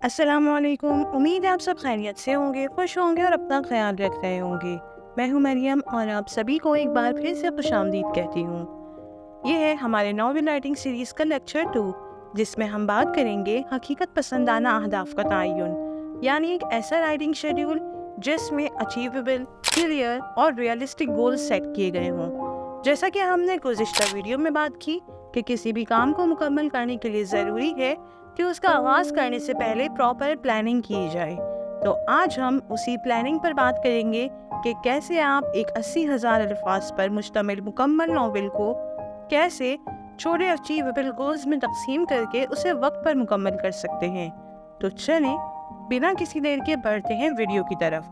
अस्सलाम वालेकुम। उम्मीद है आप सब खैरियत से होंगे, खुश होंगे और अपना ख्याल रख रहे होंगे। मैं हूं मरियम और आप सभी को एक बार फिर से खुशामदीद कहती हूं। ये है हमारे नॉवेल राइटिंग सीरीज़ का लेक्चर 2, जिसमें हम बात करेंगे हकीकत पसंदाना अहदाफ का तयन, यानी एक ऐसा राइटिंग शेड्यूल जिसमें अचीवेबल, क्लियर और रियलिस्टिक गोल्स सेट किए गए हों। जैसा कि हमने गुज़िश्ता वीडियो में बात की कि किसी भी काम को मुकम्मल करने के लिए ज़रूरी है कि उसका आगाज़ करने से पहले प्रॉपर प्लानिंग की जाए। तो आज हम उसी प्लानिंग पर बात करेंगे कि कैसे आप एक 80,000 अल्फाज पर मुश्तमिल मुकम्मल नॉवेल को कैसे छोटे अचीवेबल गोल्स में तकसीम करके उसे वक्त पर मुकम्मल कर सकते हैं। तो चलें बिना किसी देर के बढ़ते हैं वीडियो की तरफ।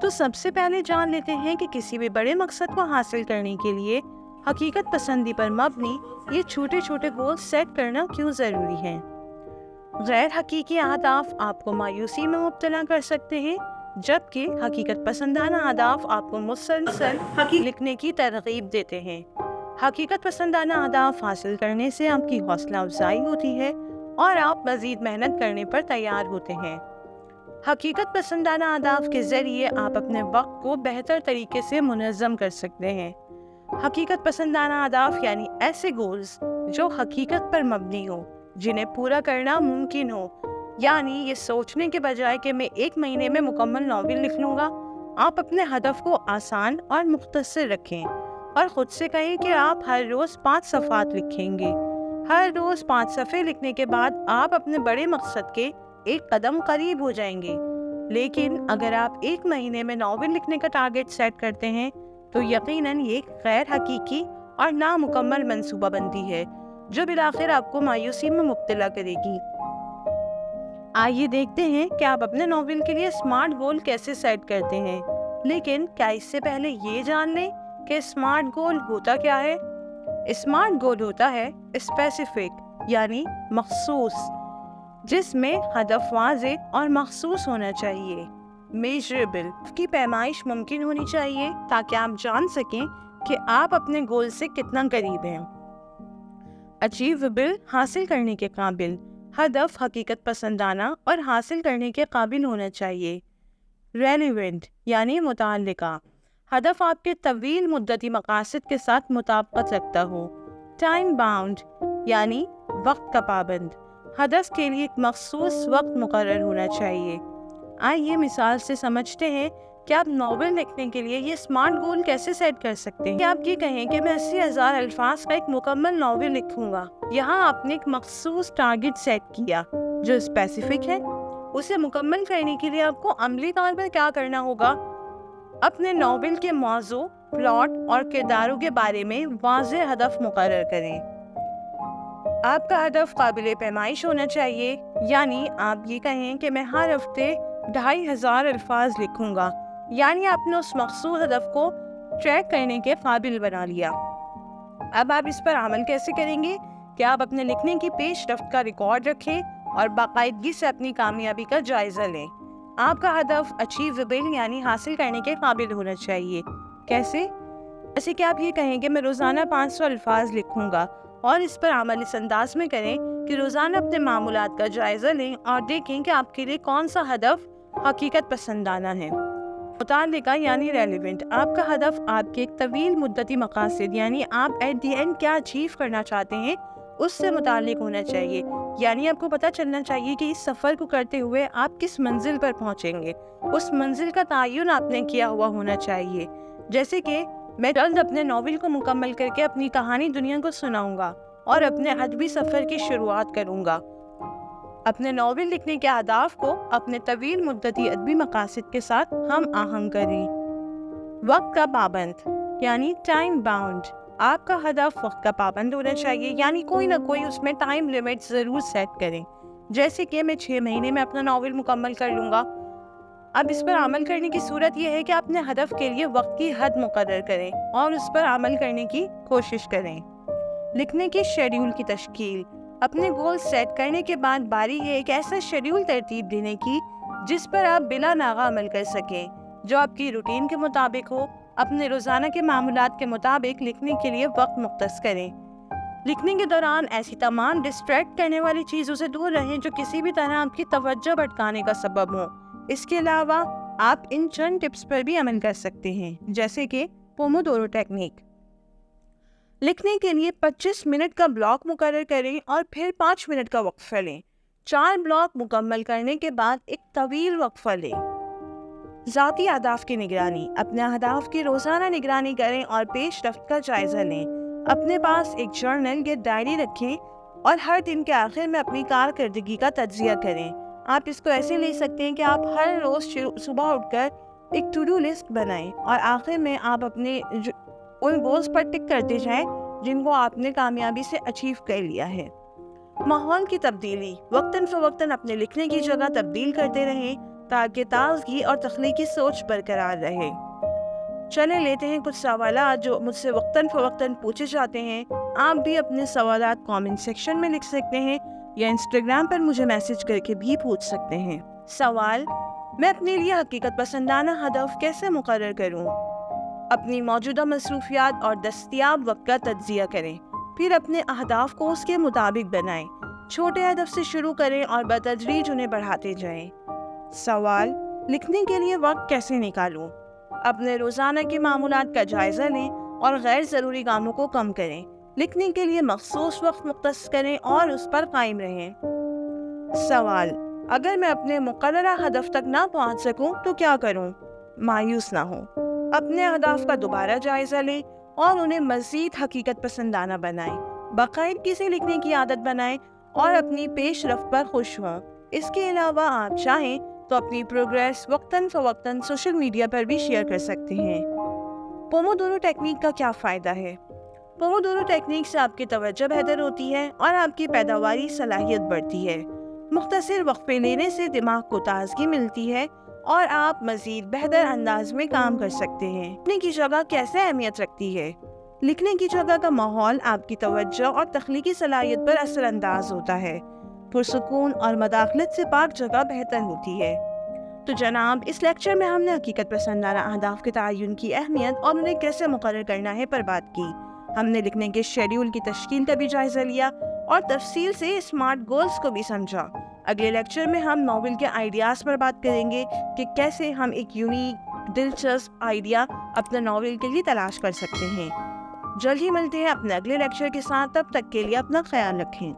तो सबसे पहले जान लेते हैं कि किसी भी बड़े मकसद को हासिल करने के लिए हकीकत पसंदी पर मबनी ये छोटे छोटे गोल सेट करना क्यों ज़रूरी है। गैर हकीकी अहदाफ आपको मायूसी में मुब्तला कर सकते हैं, जबकि हकीकत पसंदाना अहदाफ आपको मुसलसल लिखने की तरगीब देते हैं। हकीकत पसंदाना अहदाफ हासिल करने से आपकी हौसला अफजाई होती है और आप मज़ीद मेहनत करने पर तैयार होते हैं। हकीकत पसंदाना अहदाफ के ज़रिए आप अपने वक्त को बेहतर तरीके से मुनज़्ज़म कर सकते हैं। हकीकत पसंदाना अहदाफ यानी ऐसे गोल्स जो हकीकत पर मबनी हो, जिन्हें पूरा करना मुमकिन हो। यानी ये सोचने के बजाय कि मैं 1 महीने में मुकम्मल नॉवेल लिख लूँगा, आप अपने हदफ को आसान और मुख्तसर रखें और ख़ुद से कहें कि आप हर रोज़ 5 सफ़हात लिखेंगे। हर रोज़ 5 सफ़े लिखने के बाद आप अपने बड़े मकसद के एक कदम करीब हो जाएंगे। लेकिन अगर आप 1 महीने में नॉवेल लिखने का टारगेट सेट करते हैं तो यकीनन ये गैर हकीकी और नामुकम्मल मंसूबाबंदी है जो बिलाखिर आपको मायूसी में मुब्तला करेगी। आइए देखते हैं कि आप अपने नॉवेल के लिए स्मार्ट गोल कैसे सेट करते हैं। लेकिन क्या इससे पहले ये जान लें कि स्मार्ट गोल होता क्या है। स्मार्ट गोल होता है स्पेसिफिक यानी मखसूस, जिसमें हदफ वाज़ेह और मखसूस होना चाहिए। मेजरेबल की पैमाइश मुमकिन होनी चाहिए ताकि आप जान सकें कि आप अपने गोल से कितना करीब हैं। अचीवेबल हासिल करने के काबिल, हदफ हकीकत पसंदाना और हासिल करने के काबिल होना चाहिए। रेलिवेंट यानी मुताल्लिका, हदफ आपके तवील मुद्दती मकासद के साथ मुताबिकत रखता हो। टाइम बाउंड यानी वक्त का पाबंद, हदफ के लिए एक मखसूस वक्त मुकर्रर होना चाहिए। आइए मिसाल से समझते हैं कि आप नॉवेल लिखने के लिए ये स्मार्ट गोल कैसे सेट कर सकते हैं। कि आप ये कहें कि मैं 80,000 अल्फाज का एक मुकम्मल नॉवेल लिखूंगा। यहाँ आपने एक मखसूस टारगेट सेट किया जो स्पेसिफिक है। उसे मुकम्मल करने के लिए आपको अमली तौर पर क्या करना होगा। अपने नॉवेल के मौजू, प्लॉट और किरदारों के बारे में वाज़ेह हदफ मुकर्रर करें। आपका हदफ काबिल पैमाइश होना चाहिए, यानी आप ये कहें कि मैं हर हफ्ते 2,500 अल्फाज लिखूंगा। यानी आपने उस मखसूस हदफ को ट्रैक करने के काबिल बना लिया। अब आप इस पर अमल कैसे करेंगे कि आप अपने लिखने की पेश रफ्त का रिकॉर्ड रखें और बाकायदगी से अपनी कामयाबी का जायजा लें। आपका हदफ अचीवेबल यानी हासिल करने के काबिल होना चाहिए। कैसे? जैसे कि आप ये कहें कि मैं रोज़ाना 500 अल्फाज लिखूंगा और इस पर अमल इस अंदाज में करें कि रोज़ाना अपने मामूलात का जायज़ा लें और देखें कि आपके लिए कौन सा हदफ हकीकत पसंदाना है। मुताल्लिका यानी रेलिवेंट, आपका हदफ आपके एक तवील मुद्दती मकासद यानी आप एट दी एंड क्या अचीव करना चाहते हैं उससे मुताल्लिक होना चाहिए। यानी आपको पता चलना चाहिए कि इस सफ़र को करते हुए आप किस मंजिल पर पहुँचेंगे। उस मंजिल का तयन आपने किया हुआ होना चाहिए। जैसे कि मैं जल्द अपने नॉवेल को मुकम्मल करके अपनी कहानी दुनिया को सुनाऊंगा और अपने अदबी सफ़र की शुरुआत करूंगा। अपने नॉवेल लिखने के अहदाफ को अपने तवील मुद्दती अदबी मकासद के साथ हम आहंग करें। वक्त का पाबंद यानी टाइम बाउंड, आपका हदफ वक्त का पाबंद होना चाहिए, यानी कोई ना कोई उसमें टाइम लिमिट ज़रूर सेट करें। जैसे कि मैं 6 महीने में अपना नॉवेल मुकम्मल कर लूँगा। अब इस पर अमल करने की सूरत यह है कि अपने हदफ के लिए वक्त की हद मुकर्रर करें और उस पर अमल करने की कोशिश करें। लिखने के शेड्यूल की तश्कील, अपने गोल सेट करने के बाद बारी है एक ऐसा शेड्यूल तरतीब देने की जिस पर आप बिला नागा अमल कर सकें, जो आपकी रूटीन के मुताबिक हो। अपने रोज़ाना के मामूलात के मुताबिक लिखने के लिए वक्त मुख्तस करें। لکھنے کے دوران ایسی تمام ڈسٹریکٹ کرنے والی چیزوں سے دور رہیں جو کسی بھی طرح آپ کی توجہ بھٹکانے کا سبب ہو۔ اس کے علاوہ آپ ان چند ٹپس پر بھی عمل کر سکتے ہیں، جیسے کہ پوموڈورو ٹیکنیک۔ لکھنے کے لیے 25 منٹ کا بلاک مقرر کریں اور پھر 5 منٹ کا وقفہ لیں۔ 4 بلاک مکمل کرنے کے بعد ایک طویل وقفہ لیں۔ ذاتی اہداف کی نگرانی۔ اپنے اہداف کی روزانہ نگرانی کریں اور پیش رفت کا جائزہ لیں۔ اپنے پاس ایک جرنل یا ڈائری رکھیں اور ہر دن کے آخر میں اپنی کارکردگی کا تجزیہ کریں۔ آپ اس کو ایسے لے سکتے ہیں کہ آپ ہر روز صبح اٹھ کر ایک ٹو ڈو لسٹ بنائیں اور آخر میں آپ اپنے ان گولز پر ٹک کرتے جائیں جن کو آپ نے کامیابی سے اچیو کر لیا ہے۔ ماحول کی تبدیلی۔ وقتاً فوقتاً اپنے لکھنے کی جگہ تبدیل کرتے رہیں تاکہ تازگی اور تخلیقی سوچ برقرار رہے۔ چلیں لیتے ہیں کچھ سوالات جو مجھ سے وقتاً فوقتاً پوچھے جاتے ہیں۔ آپ بھی اپنے سوالات کامنٹ سیکشن میں لکھ سکتے ہیں یا انسٹاگرام پر مجھے میسج کر کے بھی پوچھ سکتے ہیں۔ سوال: میں اپنے لیے حقیقت پسندانہ ہدف کیسے مقرر کروں؟ اپنی موجودہ مصروفیات اور دستیاب وقت کا تجزیہ کریں، پھر اپنے اہداف کو اس کے مطابق بنائیں۔ چھوٹے ہدف سے شروع کریں اور بتدریج انہیں بڑھاتے جائیں۔ سوال: لکھنے کے لیے وقت کیسے نکالوں؟ اپنے روزانہ کے معمولات کا جائزہ لیں اور غیر ضروری کاموں کو کم کریں۔ لکھنے کے لیے مخصوص وقت مختص کریں اور اس پر قائم رہیں۔ سوال: اگر میں اپنے مقررہ ہدف تک نہ پہنچ سکوں تو کیا کروں؟ مایوس نہ ہوں۔ اپنے اہداف کا دوبارہ جائزہ لیں اور انہیں مزید حقیقت پسندانہ بنائیں۔ باقاعدگی سے لکھنے کی عادت بنائیں اور اپنی پیش رفت پر خوش ہوں۔ اس کے علاوہ آپ چاہیں تو اپنی پروگریس وقتاً فوقتاً سوشل میڈیا پر بھی شیئر کر سکتے ہیں۔ پوموڈورو ٹیکنیک کا کیا فائدہ ہے؟ پوموڈورو ٹیکنیک سے آپ کی توجہ بہتر ہوتی ہے اور آپ کی پیداواری صلاحیت بڑھتی ہے۔ مختصر وقفے لینے سے دماغ کو تازگی ملتی ہے اور آپ مزید بہتر انداز میں کام کر سکتے ہیں۔ لکھنے کی جگہ کیسے اہمیت رکھتی ہے؟ لکھنے کی جگہ کا ماحول آپ کی توجہ اور تخلیقی صلاحیت پر اثر انداز ہوتا ہے۔ پرسکون اور مداخلت سے پاک جگہ بہتر ہوتی ہے۔ تو جناب، اس لیکچر میں ہم نے حقیقت پسندانہ اہداف کے تعین کی اہمیت اور انہیں کیسے مقرر کرنا ہے پر بات کی۔ ہم نے لکھنے کے شیڈیول کی تشکیل کا بھی جائزہ لیا اور تفصیل سے اسمارٹ گولز کو بھی سمجھا۔ اگلے لیکچر میں ہم ناول کے آئیڈیاز پر بات کریں گے کہ کیسے ہم ایک یونیک دلچسپ آئیڈیا اپنے ناول کے لیے تلاش کر سکتے ہیں۔ جلد ہی ملتے ہیں اپنے اگلے لیکچر کے ساتھ، تب تک کے لیے اپنا خیال رکھیں۔